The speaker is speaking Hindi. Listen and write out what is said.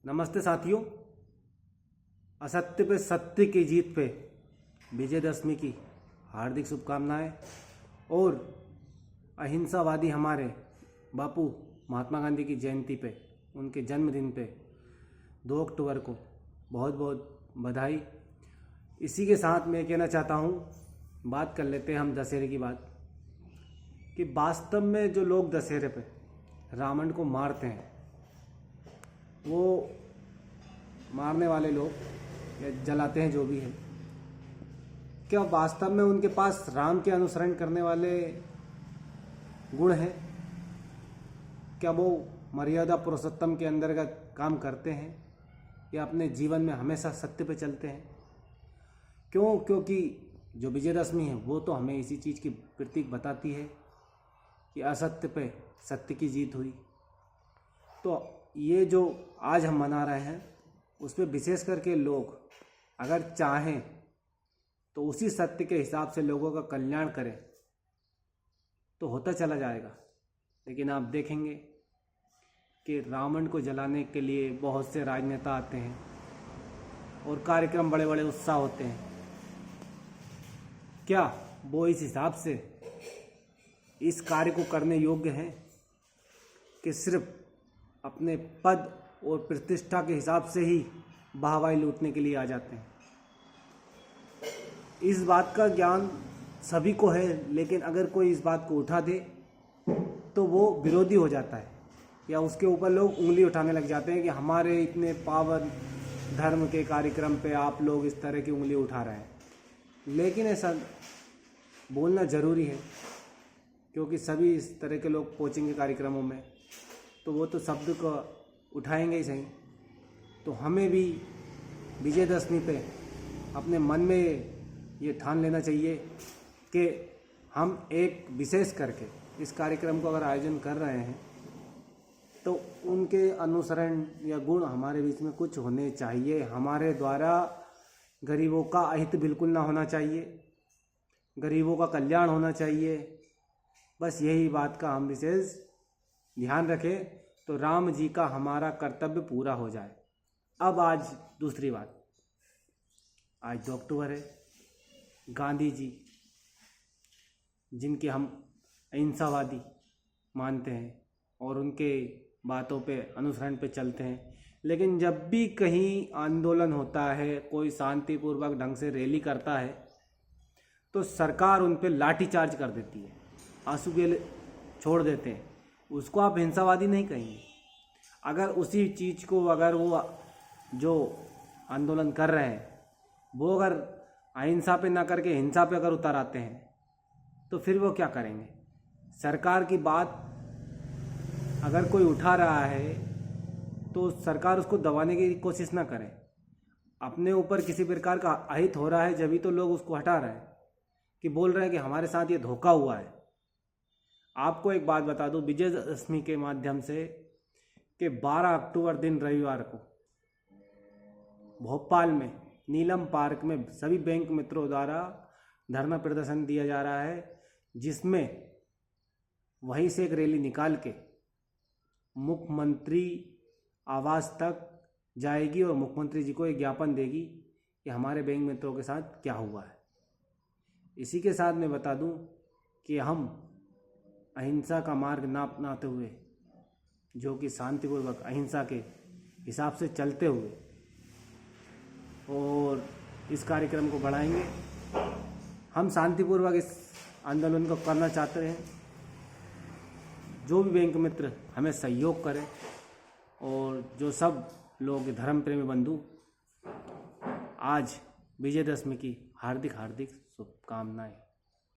नमस्ते साथियों। असत्य पे सत्य की जीत पे विजयदशमी की हार्दिक शुभकामनाएं। और अहिंसावादी हमारे बापू महात्मा गांधी की जयंती पे, उनके जन्मदिन पे 2 अक्टूबर को बहुत बहुत बधाई। इसी के साथ मैं कहना चाहता हूँ, बात कर लेते हैं हम दशहरे की बात, कि वास्तव में जो लोग दशहरे पे रावण को मारते हैं, वो मारने वाले लोग या जलाते हैं जो भी है, क्या वास्तव में उनके पास राम के अनुसरण करने वाले गुण हैं? क्या वो मर्यादा पुरुषोत्तम के अंतर्गत काम करते हैं या अपने जीवन में हमेशा सत्य पे चलते हैं? क्योंकि जो विजयदशमी है वो तो हमें इसी चीज़ की प्रतीक बताती है कि असत्य पे सत्य की जीत हुई। तो ये जो आज हम मना रहे हैं उस पर विशेष करके लोग अगर चाहें तो उसी सत्य के हिसाब से लोगों का कल्याण करें तो होता चला जाएगा। लेकिन आप देखेंगे कि रावण को जलाने के लिए बहुत से राजनेता आते हैं और कार्यक्रम बड़े बड़े उत्साह होते हैं। क्या वो इस हिसाब से इस कार्य को करने योग्य हैं कि सिर्फ अपने पद और प्रतिष्ठा के हिसाब से ही वाहवाही लूटने के लिए आ जाते हैं? इस बात का ज्ञान सभी को है, लेकिन अगर कोई इस बात को उठा दे तो वो विरोधी हो जाता है या उसके ऊपर लोग उंगली उठाने लग जाते हैं कि हमारे इतने पावन धर्म के कार्यक्रम पे आप लोग इस तरह की उंगली उठा रहे हैं। लेकिन ऐसा बोलना ज़रूरी है, क्योंकि सभी इस तरह के लोग पहुँचेंगे कार्यक्रमों में तो वो तो शब्द को उठाएंगे ही सही। तो हमें भी विजयदशमी पे अपने मन में ये ठान लेना चाहिए कि हम एक विशेष करके इस कार्यक्रम को अगर आयोजन कर रहे हैं तो उनके अनुसरण या गुण हमारे बीच में कुछ होने चाहिए। हमारे द्वारा गरीबों का अहित बिल्कुल ना होना चाहिए, गरीबों का कल्याण होना चाहिए। बस यही बात का हम विशेष ध्यान रखें तो राम जी का हमारा कर्तव्य पूरा हो जाए। अब आज दूसरी बात, आज 2 अक्टूबर है। गांधी जी जिनके हम अहिंसावादी मानते हैं और उनके बातों पे अनुसरण पे चलते हैं, लेकिन जब भी कहीं आंदोलन होता है, कोई शांतिपूर्वक ढंग से रैली करता है तो सरकार उन पे लाठीचार्ज कर देती है, आंसू गैल छोड़ देते हैं। उसको आप हिंसावादी नहीं कहेंगे। अगर उसी चीज़ को अगर वो जो आंदोलन कर रहे हैं वो अगर अहिंसा पे ना करके हिंसा पे अगर उतर आते हैं तो फिर वो क्या करेंगे? सरकार की बात अगर कोई उठा रहा है तो सरकार उसको दबाने की कोशिश ना करे। अपने ऊपर किसी प्रकार का अहित हो रहा है जब भी तो लोग उसको हटा रहे हैं, कि बोल रहे हैं कि हमारे साथ ये धोखा हुआ है। आपको एक बात बता दूं विजयदशमी के माध्यम से कि 12 अक्टूबर दिन रविवार को भोपाल में नीलम पार्क में सभी बैंक मित्रों द्वारा धरना प्रदर्शन दिया जा रहा है, जिसमें वहीं से एक रैली निकाल के मुख्यमंत्री आवास तक जाएगी और मुख्यमंत्री जी को एक ज्ञापन देगी कि हमारे बैंक मित्रों के साथ क्या हुआ है। इसी के साथ मैं बता दूं कि हम अहिंसा का मार्ग ना अपनाते हुए, जो कि शांतिपूर्वक अहिंसा के हिसाब से चलते हुए और इस कार्यक्रम को बढ़ाएंगे। हम शांतिपूर्वक इस आंदोलन को करना चाहते हैं। जो भी बैंक मित्र हमें सहयोग करें और जो सब लोग धर्म प्रेमी बंधु, आज विजयदशमी की हार्दिक हार्दिक शुभकामनाएं।